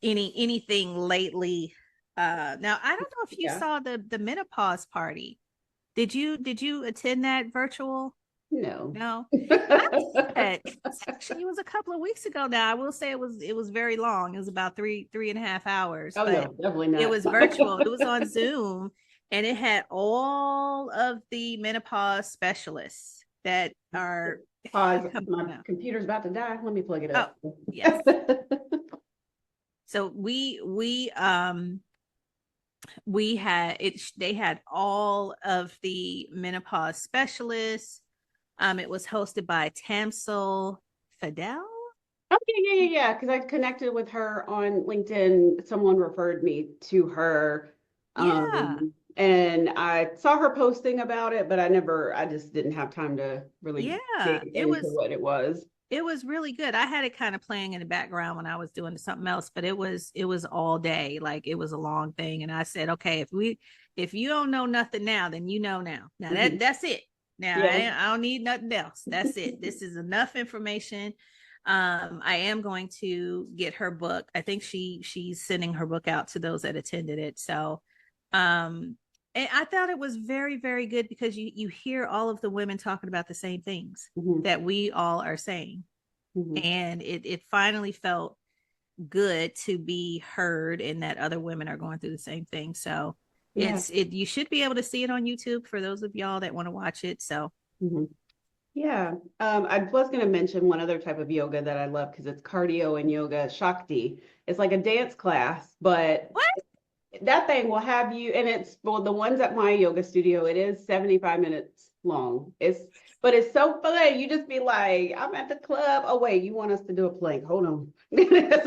anything lately? Now I don't know if you Yeah. saw the menopause party. Did you attend that virtual? No. No, I did. Actually, it was a couple of weeks ago now. I will say it was very long. It was about three and a half hours, Oh but no, definitely it not. was virtual. It was on Zoom, and it had all of the menopause specialists that are Pause. coming My out. computer's about to die. Let me plug it Oh, up. yes. So we had it. They had all of the menopause specialists. It was hosted by Tamsil Fidel. Oh yeah. Because I connected with her on LinkedIn. Someone referred me to her, Yeah, and I saw her posting about it, but I just didn't have time to really yeah. dig It into was what it was. it was really good. I had it kind of playing in the background when I was doing something else, but it was all day. Like, it was a long thing, and I said, okay, if you don't know nothing now, then you know now. Now Hmm. that's it. Now Yeah. I don't need nothing else. That's it. This is enough information. I am going to get her book. I think she's sending her book out to those that attended it. So, and I thought it was very, very good, because you hear all of the women talking about the same things Hmm. that we all are saying, Hmm. and it finally felt good to be heard, and that other women are going through the same thing. So Yeah. you should be able to see it on YouTube for those of y'all that want to watch it. So Hmm. Yeah. I was going to mention one other type of yoga that I love because it's cardio and yoga, Shakti. It's like a dance class, but what? that thing will have you, and it's well, the ones at my yoga studio, it is 75 minutes long. But it's so fun. You just be like, I'm at the club. Oh, wait, you want us to do a plank? Hold on.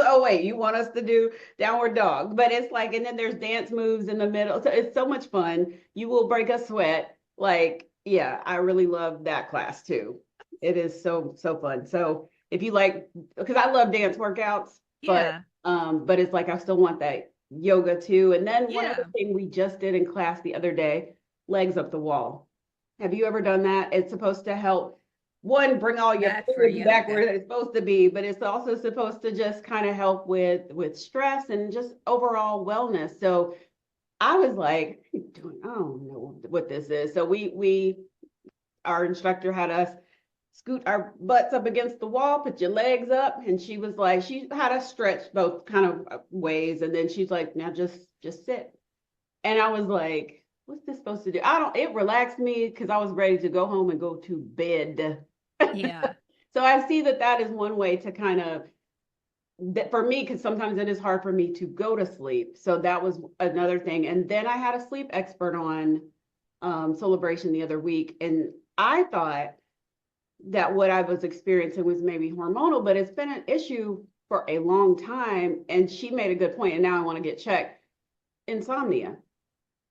Oh, wait, you want us to do downward dog? But it's like, and then there's dance moves in the middle. So it's so much fun. You will break a sweat. Like, yeah, I really love that class too. It is so fun. So if you like, because I love dance workouts, but Yeah, but it's like I still want that yoga too. And then one other yeah. thing we just did in class the other day, legs up the wall. Have you ever done that? It's supposed to help one bring all your Not for fluids back where yoga. it's supposed to be, but it's also supposed to just kind of help with stress and just overall wellness. So I was like, I don't know what this is. So we our instructor had us scoot our butts up against the wall, put your legs up, and she was like, she had us stretch both kind of ways, and then she's like, now just sit. And I was like, what's this supposed to do? I don't. It relaxed me because I was ready to go home and go to bed. Yeah, So I see that that is one way to kind of that for me, because sometimes it is hard for me to go to sleep. So that was another thing. And then I had a sleep expert on celebration the other week, and I thought that what I was experiencing was maybe hormonal, but it's been an issue for a long time. And she made a good point, and now I want to get checked. Insomnia.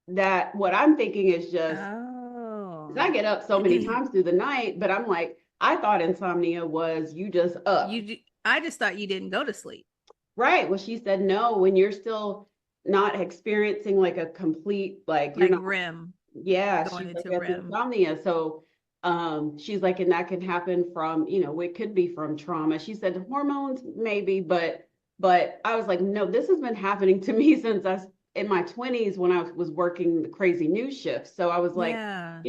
That what I'm thinking is just because oh. I get up so many times through the night, but I'm like, I thought insomnia was you just up. I just thought you didn't go to sleep. Right. Well, she said no, when you're still not experiencing like a complete, like you're Like not, REM, yeah, going she's like, into that's REM. insomnia. So she's like, and that can happen from, it could be from trauma. She said hormones, maybe, but I was like, no, this has been happening to me since I was in my 20s when I was working the crazy news shifts. So I was like, Yeah.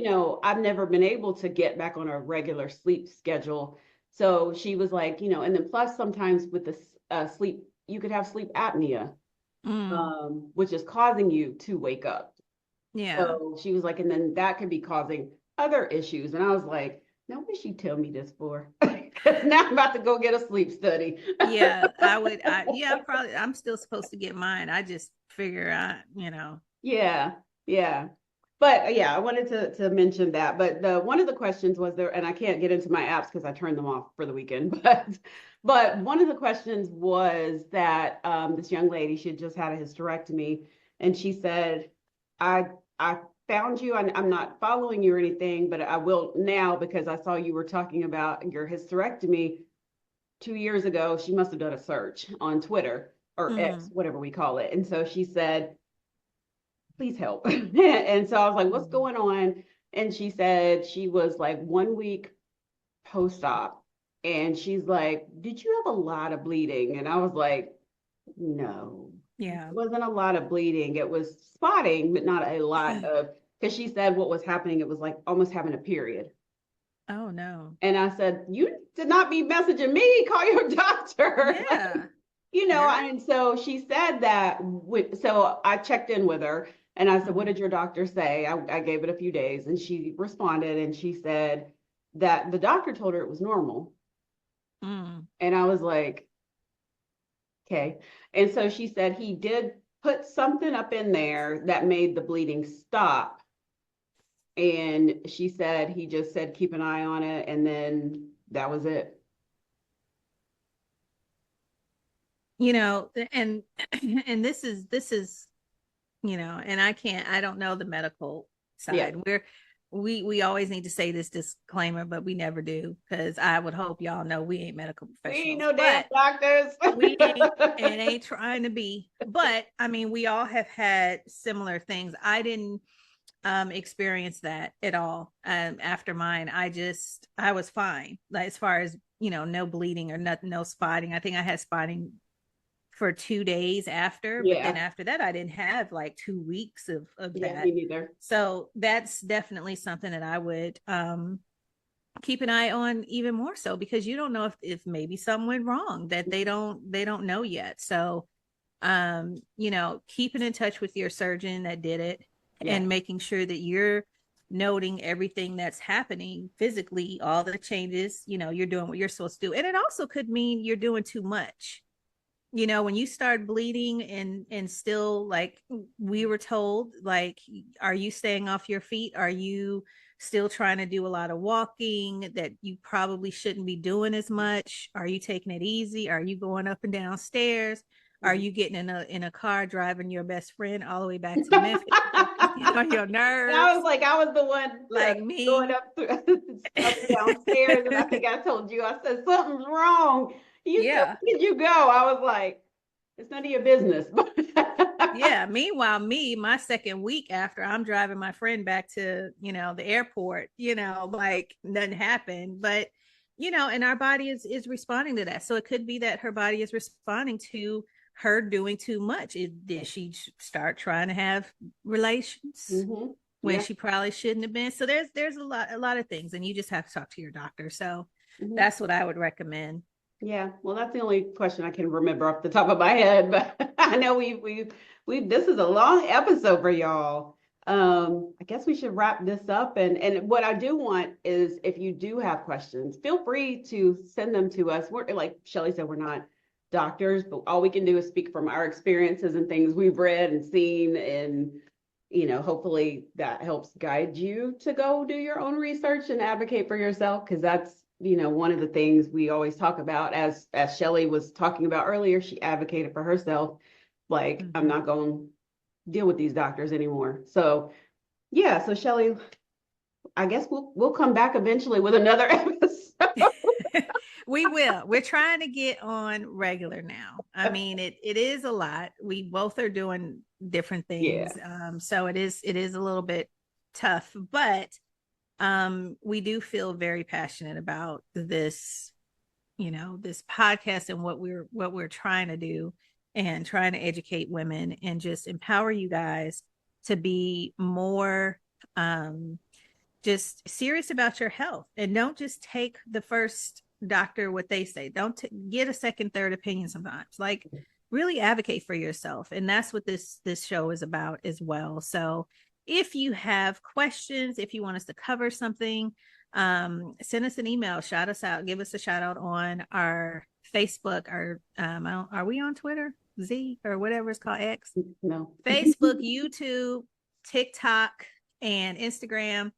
I've never been able to get back on a regular sleep schedule. So she was like, and then plus sometimes with the sleep, you could have sleep apnea, Mm, which is causing you to wake up. yeah. So she was like, and then that could be causing other issues. And I was like, now what did she tell me this for? Because now I'm about to go get a sleep study. Yeah, I would. I'm still supposed to get mine. I just figure I. Yeah, yeah. But yeah, I wanted to mention that. But the one of the questions was there, and I can't get into my apps because I turned them off for the weekend. But one of the questions was that this young lady, she had just had a hysterectomy, and she said, I found you. I'm not following you or anything, but I will now because I saw you were talking about your hysterectomy 2 years ago. She must have done a search on Twitter or X, Mm-hmm. whatever we call it. And so she said, please help. And so I was like, what's Mm-hmm. going on? And she said she was like 1 week post-op. And she's like, did you have a lot of bleeding? And I was like, no, it Yeah. wasn't a lot of bleeding. It was spotting, but not a lot of, because she said what was happening, it was like almost having a period. Oh no. And I said, you did not be messaging me, call your doctor. Yeah. And so she said that, so I checked in with her and I said, what Mm-hmm. did your doctor say? I gave it a few days and she responded and she said that the doctor told her it was normal. Mm. And I was like, okay. And so she said he did put something up in there that made the bleeding stop. And she said he just said, keep an eye on it. And then that was it. And and this is and I don't know the medical Yeah. side. We always need to say this disclaimer, but we never do, because I would hope y'all know we ain't medical We ain't professionals, no damn but doctors. we ain't and ain't trying to be. But I mean, we all have had similar things. I didn't experience that at all. After mine, I was fine, like, as far as no bleeding or nothing, no spotting. I think I had spotting for 2 days after, but then Yeah. after that I didn't have like 2 weeks of Yeah, that. me neither. So that's definitely something that I would keep an eye on even more so, because you don't know if maybe something went wrong that they don't know yet. So keeping in touch with your surgeon that did it, Yeah. and making sure that you're noting everything that's happening physically, all the changes, you're doing what you're supposed to do. And it also could mean you're doing too much. When you start bleeding and still, like we were told, like, are you staying off your feet? Are you still trying to do a lot of walking that you probably shouldn't be doing as much? Are you taking it easy? Are you going up and down stairs? Are Mhm. you getting in a car driving your best friend all the way back to Memphis to get on your And I was nerves, like, I was the one like going me? up up and downstairs, and I think I told you, I said something's wrong. You said, Yeah. where did you go? I was like, it's none of your business. Yeah. Meanwhile, my second week after, I'm driving my friend back to, the airport, like nothing happened. But, and our body is responding to that. So it could be that her body is responding to her doing too much. Did she start trying to have relations when Yeah. she probably shouldn't have been? So there's a lot of things, and you just have to talk to your doctor. So Hmm. that's what I would recommend. Yeah, well, that's the only question I can remember off the top of my head, but I know we this is a long episode for y'all. I guess we should wrap this up, and what I do want is if you do have questions, feel free to send them to us. We're like Shelley said, we're not doctors, but all we can do is speak from our experiences and things we've read and seen, and hopefully that helps guide you to go do your own research and advocate for yourself, because that's one of the things we always talk about. As Shelley was talking about earlier, she advocated for herself, like, I'm Mm-hmm. not going to deal with these doctors anymore. So yeah, so Shelley, I guess we'll come back eventually with another episode. We will. We're trying to get on regular now. I mean, it is a lot. We both are doing different Yeah. things. So it is a little bit tough, but we do feel very passionate about this podcast and what we're trying to do, and trying to educate women and just empower you guys to be more just serious about your health, and don't just take the first doctor what they say. Don't get a second, third opinion sometimes. Like, really advocate for yourself, and that's what this show is about as well. So if you have questions, if you want us to cover something, send us an email, shout us out, give us a shout out on our Facebook, our are we on Twitter, Z, or whatever it's called, X, No. Facebook, YouTube, TikTok, and Instagram,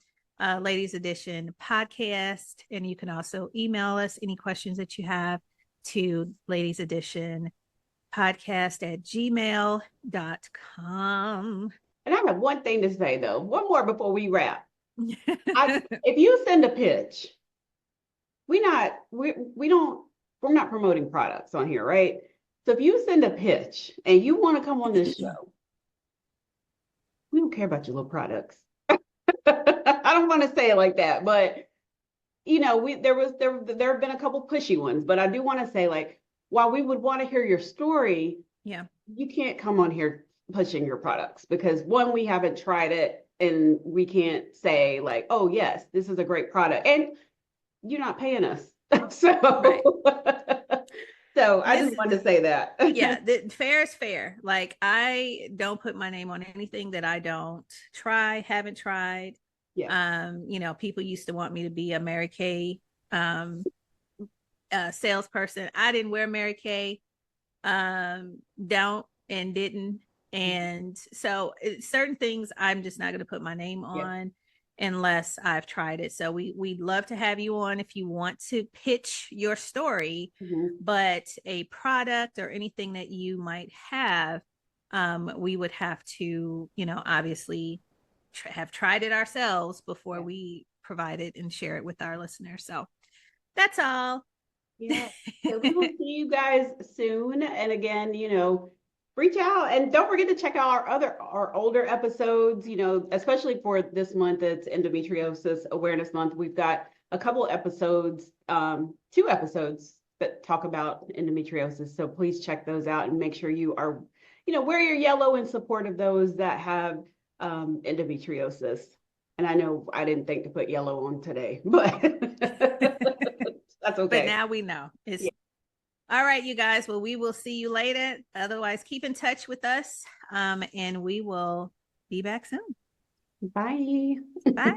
Ladies Edition Podcast. And you can also email us any questions that you have to Ladies Edition podcast@gmail.com. And I have one thing to say though, one more before we wrap. If you send a pitch, we don't we're not promoting products on here, right? So if you send a pitch and you want to come on this show, we don't care about your little products. I don't want to say it like that, but you know, there have been a couple pushy ones, but I do want to say like while we would want to hear your story, yeah, you can't come on here pushing your products because one, we haven't tried it and we can't say like, oh yes, this is a great product. And you're not paying us. So right. so I This just wanted to say that. yeah, fair is fair. Like I don't put my name on anything that I don't try, haven't tried. Yeah. You know, people used to want me to be a Mary Kay salesperson. I didn't wear Mary Kay, don't and didn't. And so certain things I'm just not going to put my name Yeah. on unless I've tried it. So we'd love to have you on if you want to pitch your story, but a product or anything that you might have, we would have to, you know, obviously have tried it ourselves before we provide it and share it with our listeners. So that's all. Yeah. So we will see you guys soon. And again, you know, reach out and don't forget to check out our older episodes, you know, especially for this month, it's Endometriosis Awareness Month. We've got a couple episodes, 2 episodes that talk about endometriosis. So please check those out and make sure you are, you know, wear your yellow in support of those that have endometriosis. And I know I didn't think to put yellow on today, but that's okay. But now we know. It's all right, you guys. Well, we will see you later. Otherwise, keep in touch with us. And we will be back soon. Bye. Bye.